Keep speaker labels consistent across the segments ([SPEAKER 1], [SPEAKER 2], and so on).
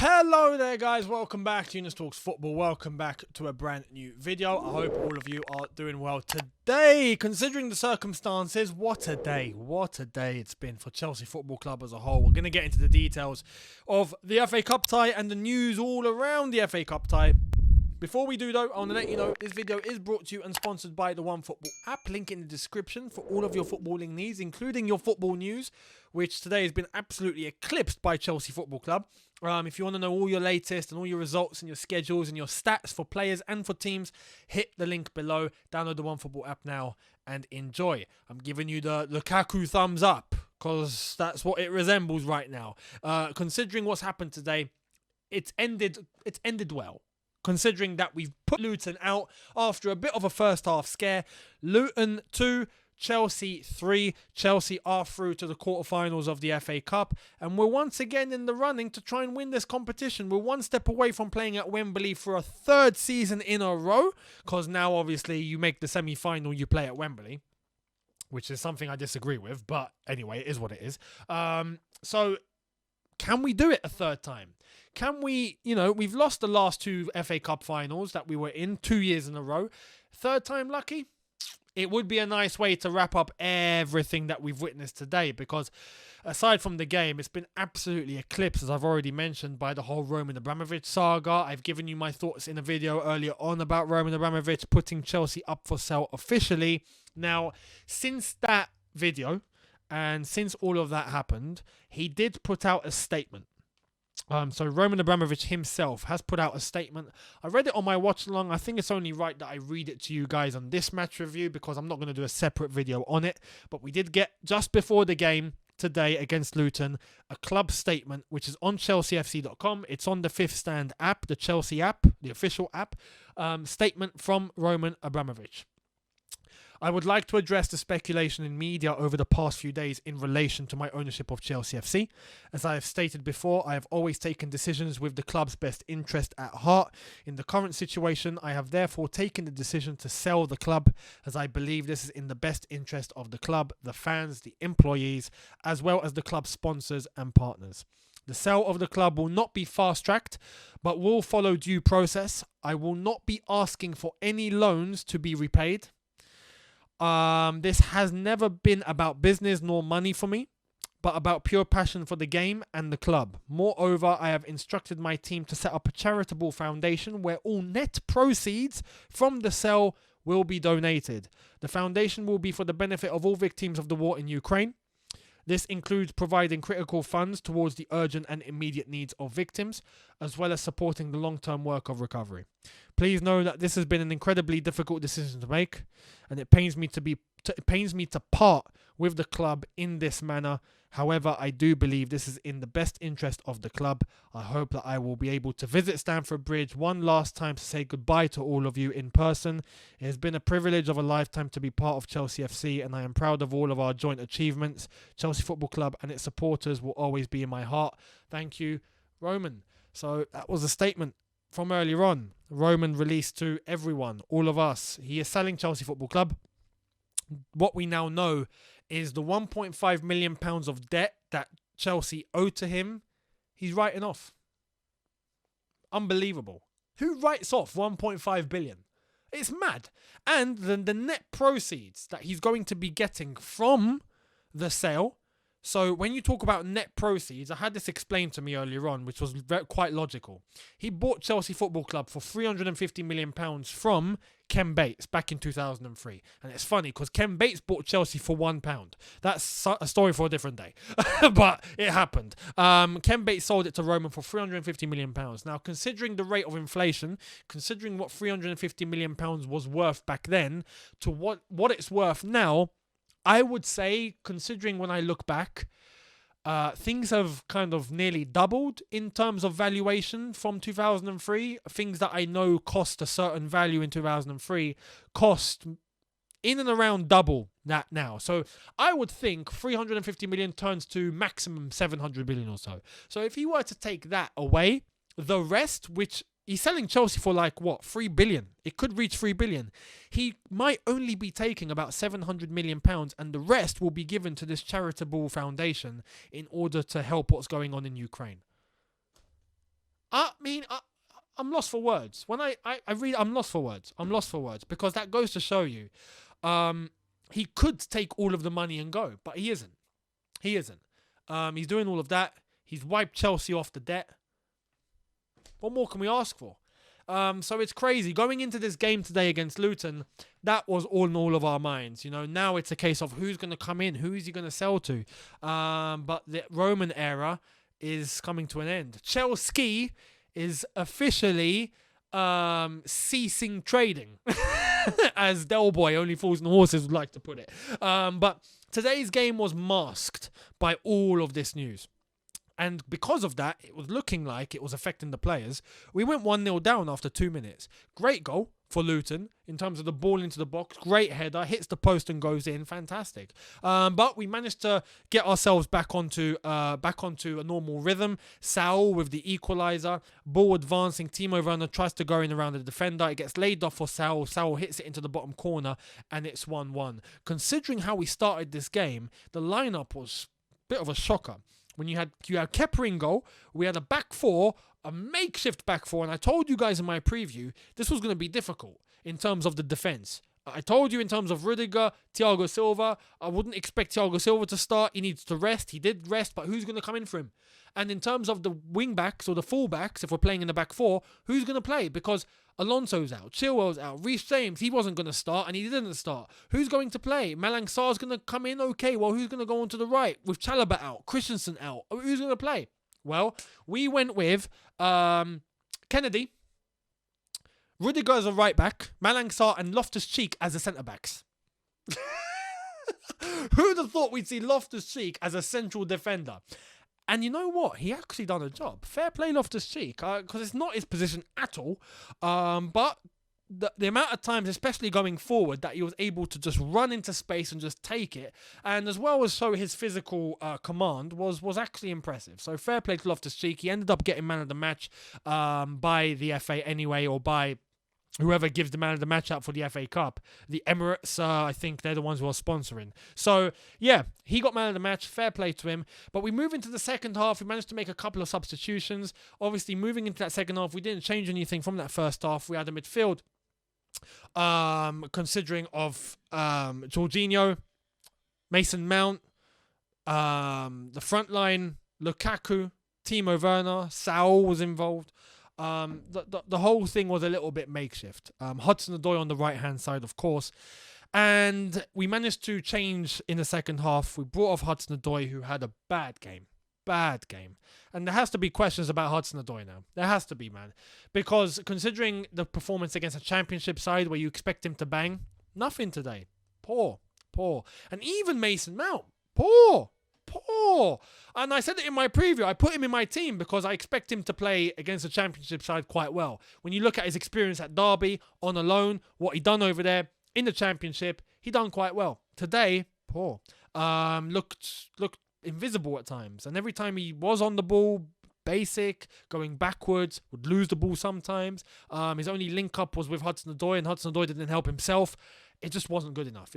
[SPEAKER 1] Hello there guys, welcome back to Younes Talks Football, welcome back to a brand new video. I hope all of you are doing well today, considering the circumstances. What a day it's been for Chelsea Football Club as a whole. We're going to get into the details of the FA Cup tie and the news all around the FA Cup tie. Before we do though, I want to let you know this video is brought to you and sponsored by the OneFootball app. Link in the description for all of your footballing needs, including your football news, which today has been absolutely eclipsed by Chelsea Football Club. If you want to know all your latest and all your results and your schedules and your stats for players and for teams, hit the link below. Download the OneFootball app now and enjoy. I'm giving you the Lukaku thumbs up because that's what it resembles right now. Considering what's happened today, it's ended well. Considering that we've put Luton out after a bit of a first half scare. Luton 2, Chelsea 3. Chelsea are through to the quarterfinals of the FA Cup. And we're once again in the running to try and win this competition. We're one step away from playing at Wembley for a third season in a row. Because now, obviously, you make the semi-final, you play at Wembley. Which is something I disagree with. But anyway, it is what it is. So, can we do it a third time? Can we, we've lost the last two FA Cup finals that we were in 2 years in a row. Third time lucky? It would be a nice way to wrap up everything that we've witnessed today, because aside from the game, it's been absolutely eclipsed, as I've already mentioned, by the whole Roman Abramovich saga. I've given you my thoughts in a video earlier on about Roman Abramovich putting Chelsea up for sale officially. Now, since that video and since all of that happened, he did put out a statement. So Roman Abramovich himself has put out a statement. I read it on my watch along. I think it's only right that I read it to you guys on this match review, because I'm not going to do a separate video on it. But we did get, just before the game today against Luton, a club statement, which is on chelseafc.com. It's on the Fifth Stand app, the Chelsea app, the official app. Statement from Roman Abramovich. I would like to address the speculation in media over the past few days in relation to my ownership of Chelsea FC. As I have stated before, I have always taken decisions with the club's best interest at heart. In the current situation, I have therefore taken the decision to sell the club, as I believe this is in the best interest of the club, the fans, the employees, as well as the club's sponsors and partners. The sale of the club will not be fast-tracked, but will follow due process. I will not be asking for any loans to be repaid. This has never been about business nor money for me, but about pure passion for the game and the club. Moreover, I have instructed my team to set up a charitable foundation where all net proceeds from the sale will be donated. The foundation will be for the benefit of all victims of the war in Ukraine. This includes providing critical funds towards the urgent and immediate needs of victims, as well as supporting the long-term work of recovery. Please know that this has been an incredibly difficult decision to make, and it pains me to part with the club in this manner. However, I do believe this is in the best interest of the club. I hope that I will be able to visit Stamford Bridge one last time to say goodbye to all of you in person. It has been a privilege of a lifetime to be part of Chelsea FC, and I am proud of all of our joint achievements. Chelsea Football Club and its supporters will always be in my heart. Thank you, Roman. So that was a statement from earlier on. Roman released to everyone, all of us. He is selling Chelsea Football Club. What we now know is the £1.5 million of debt that Chelsea owe to him, he's writing off. Unbelievable. Who writes off 1.5 billion? It's mad. And then the net proceeds that he's going to be getting from the sale. So when you talk about net proceeds, I had this explained to me earlier on, which was quite logical. He bought Chelsea Football Club for £350 million from Ken Bates back in 2003. And it's funny because Ken Bates bought Chelsea for £1. That's a story for a different day. But it happened. Ken Bates sold it to Roman for £350 million. Now, considering the rate of inflation, considering what £350 million was worth back then to what it's worth now, I would say, considering when I look back, things have kind of nearly doubled in terms of valuation from 2003. Things that I know cost a certain value in 2003 cost in and around double that now. So I would think 350 million turns to maximum 700 million or so. So if he were to take that away, the rest, which he's selling Chelsea for like, what, 3 billion? It could reach 3 billion. He might only be taking about 700 million pounds, and the rest will be given to this charitable foundation in order to help what's going on in Ukraine. mean, I'm lost for words. When I read, I'm lost for words. I'm lost for words because that goes to show you, he could take all of the money and go, but he isn't. He isn't. He's doing all of that. He's wiped Chelsea off the debt. What more can we ask for? So it's crazy. Going into this game today against Luton, that was all in all of our minds. You know, now it's a case of who's going to come in, who is he going to sell to. But the Roman era is coming to an end. Chelsea is officially ceasing trading, as Del Boy, Only Fools and Horses, would like to put it. But today's game was masked by all of this news. And because of that, it was looking like it was affecting the players. We went 1-0 down after 2 minutes. Great goal for Luton in terms of the ball into the box. Great header, hits the post and goes in. Fantastic. But we managed to get ourselves back onto a normal rhythm. Saul with the equaliser. Ball advancing. Timo Werner tries to go in around the defender. It gets laid off for Saul. Saul hits it into the bottom corner and it's 1-1. Considering how we started this game, the lineup was a bit of a shocker. When you had Kepa in goal, we had a back four, a makeshift back four, and I told you guys in my preview, this was going to be difficult in terms of the defence. I told you in terms of Rudiger, Thiago Silva, I wouldn't expect Thiago Silva to start. He needs to rest. He did rest, but who's going to come in for him? And in terms of the wing-backs or the full-backs, if we're playing in the back four, who's going to play? Because Alonso's out, Chilwell's out, Reece James, he wasn't going to start and he didn't start. Who's going to play? Malang Sarr's going to come in? Okay, well, who's going to go on to the right? With Chalobah out, Christensen out, who's going to play? Well, we went with Kennedy, Rudiger as a right back, Malang Sarr and Loftus-Cheek as the centre-backs. Who'd have thought we'd see Loftus-Cheek as a central defender? And you know what? He actually done a job. Fair play Loftus-Cheek, because it's not his position at all. But the amount of times, especially going forward, that he was able to just run into space and just take it, and as well as show his physical command, was actually impressive. So fair play to Loftus-Cheek. He ended up getting man of the match by the FA anyway, or by whoever gives the man of the match out for the FA Cup. The Emirates, I think they're the ones who are sponsoring. So, yeah, he got man of the match. Fair play to him. But we move into the second half. We managed to make a couple of substitutions. Obviously, moving into that second half, we didn't change anything from that first half. We had a midfield considering of Jorginho, Mason Mount, the front line, Lukaku, Timo Werner, Saul was involved. The whole thing was a little bit makeshift. Hudson-Odoi on the right-hand side, of course. And we managed to change in the second half. We brought off Hudson-Odoi, who had a bad game. Bad game. And there has to be questions about Hudson-Odoi now. There has to be, man. Because considering the performance against a championship side where you expect him to bang, nothing today. Poor. And even Mason Mount, poor. And I said it in my preview. I put him in my team because I expect him to play against a championship side quite well. When you look at his experience at Derby, on a loan, what he done over there in the championship, he done quite well. Today, poor. Looked invisible at times. And every time he was on the ball, basic, going backwards, would lose the ball sometimes. His only link up was with Hudson-Odoi, and Hudson-Odoi didn't help himself. It just wasn't good enough.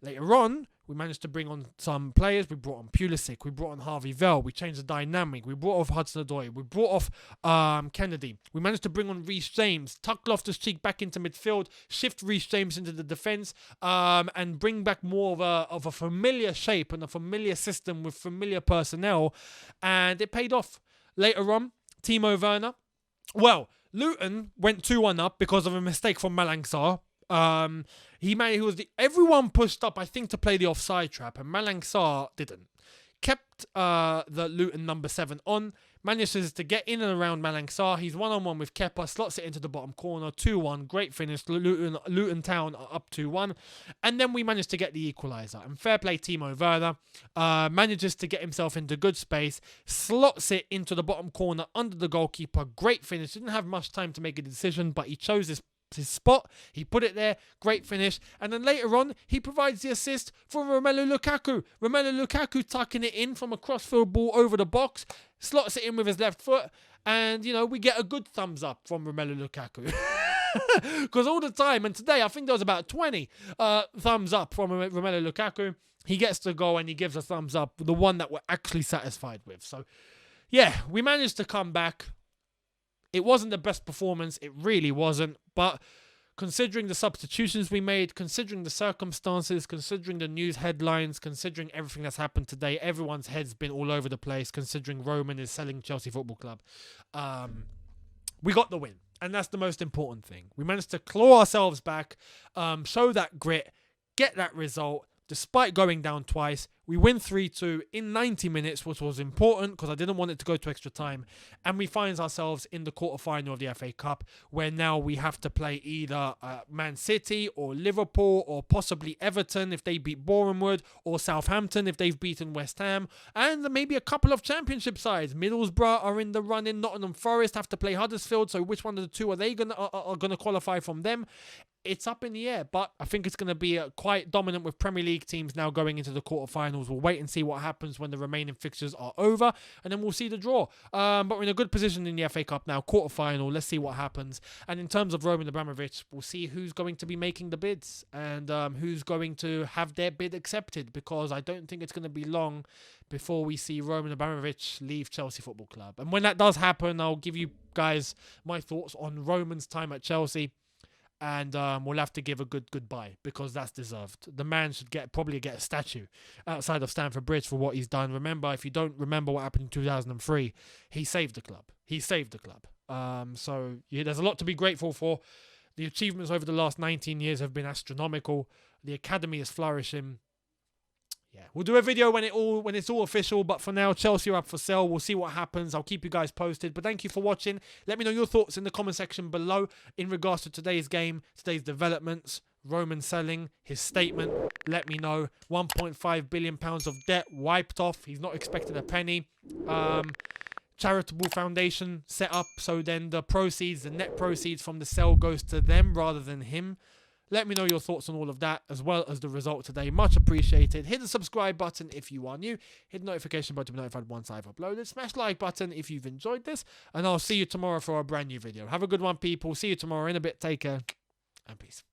[SPEAKER 1] Later on, we managed to bring on some players. We brought on Pulisic. We brought on Harvey Vell. We changed the dynamic. We brought off Hudson-Odoi. We brought off Kennedy. We managed to bring on Reece James, tuck Loftus-Cheek back into midfield, shift Reece James into the defence, and bring back more of a familiar shape and a familiar system with familiar personnel. And it paid off. Later on, Timo Werner. Well, Luton went 2-1 up because of a mistake from Malang Sarr. Everyone pushed up, I think, to play the offside trap, and Malang Sarr didn't. Kept the Luton number 7 on, manages to get in and around Malang Sarr. He's one-on-one with Kepa, slots it into the bottom corner, 2-1, great finish. Luton Town are up 2-1, and then we managed to get the equaliser. And fair play Timo Werner, manages to get himself into good space, slots it into the bottom corner under the goalkeeper, great finish. Didn't have much time to make a decision, but he chose his spot, he put it there, great finish, and then later on he provides the assist for Romelu Lukaku tucking it in from a crossfield ball over the box, slots it in with his left foot, and we get a good thumbs up from Romelu Lukaku. Because all the time, and today I think there was about 20 thumbs up from Romelu Lukaku. He gets the goal and he gives a thumbs up, the one that we're actually satisfied with. So yeah, we managed to come back. It wasn't the best performance. It really wasn't. But considering the substitutions we made, considering the circumstances, considering the news headlines, considering everything that's happened today, everyone's head's been all over the place, considering Roman is selling Chelsea Football Club. We got the win. And that's the most important thing. We managed to claw ourselves back, show that grit, get that result. Despite going down twice, we win 3-2 in 90 minutes, which was important because I didn't want it to go to extra time. And we find ourselves in the quarterfinal of the FA Cup, where now we have to play either Man City or Liverpool or possibly Everton if they beat Bournemouth, or Southampton if they've beaten West Ham, and maybe a couple of championship sides. Middlesbrough are in the running. Nottingham Forest have to play Huddersfield. So which one of the two are they gonna qualify from them? It's up in the air, but I think it's going to be quite dominant with Premier League teams now going into the quarterfinals. We'll wait and see what happens when the remaining fixtures are over, and then we'll see the draw. But we're in a good position in the FA Cup now, quarterfinal. Let's see what happens. And in terms of Roman Abramovich, we'll see who's going to be making the bids and who's going to have their bid accepted, because I don't think it's going to be long before we see Roman Abramovich leave Chelsea Football Club. And when that does happen, I'll give you guys my thoughts on Roman's time at Chelsea. And we'll have to give a good goodbye, because that's deserved. The man should probably get a statue outside of Stamford Bridge for what he's done. Remember, if you don't remember what happened in 2003, he saved the club. So yeah, there's a lot to be grateful for. The achievements over the last 19 years have been astronomical. The academy is flourishing. Yeah, we'll do a video when it's all official, but for now, Chelsea are up for sale. We'll see what happens. I'll keep you guys posted. But thank you for watching. Let me know your thoughts in the comment section below in regards to today's game, today's developments, Roman selling, his statement. Let me know. £1.5 billion of debt wiped off. He's not expecting a penny. Charitable foundation set up, so then the net proceeds from the sale goes to them rather than him. Let me know your thoughts on all of that, as well as the result today. Much appreciated. Hit the subscribe button if you are new. Hit the notification button to be notified once I've uploaded. Smash the like button if you've enjoyed this. And I'll see you tomorrow for a brand new video. Have a good one, people. See you tomorrow in a bit. Take care and peace.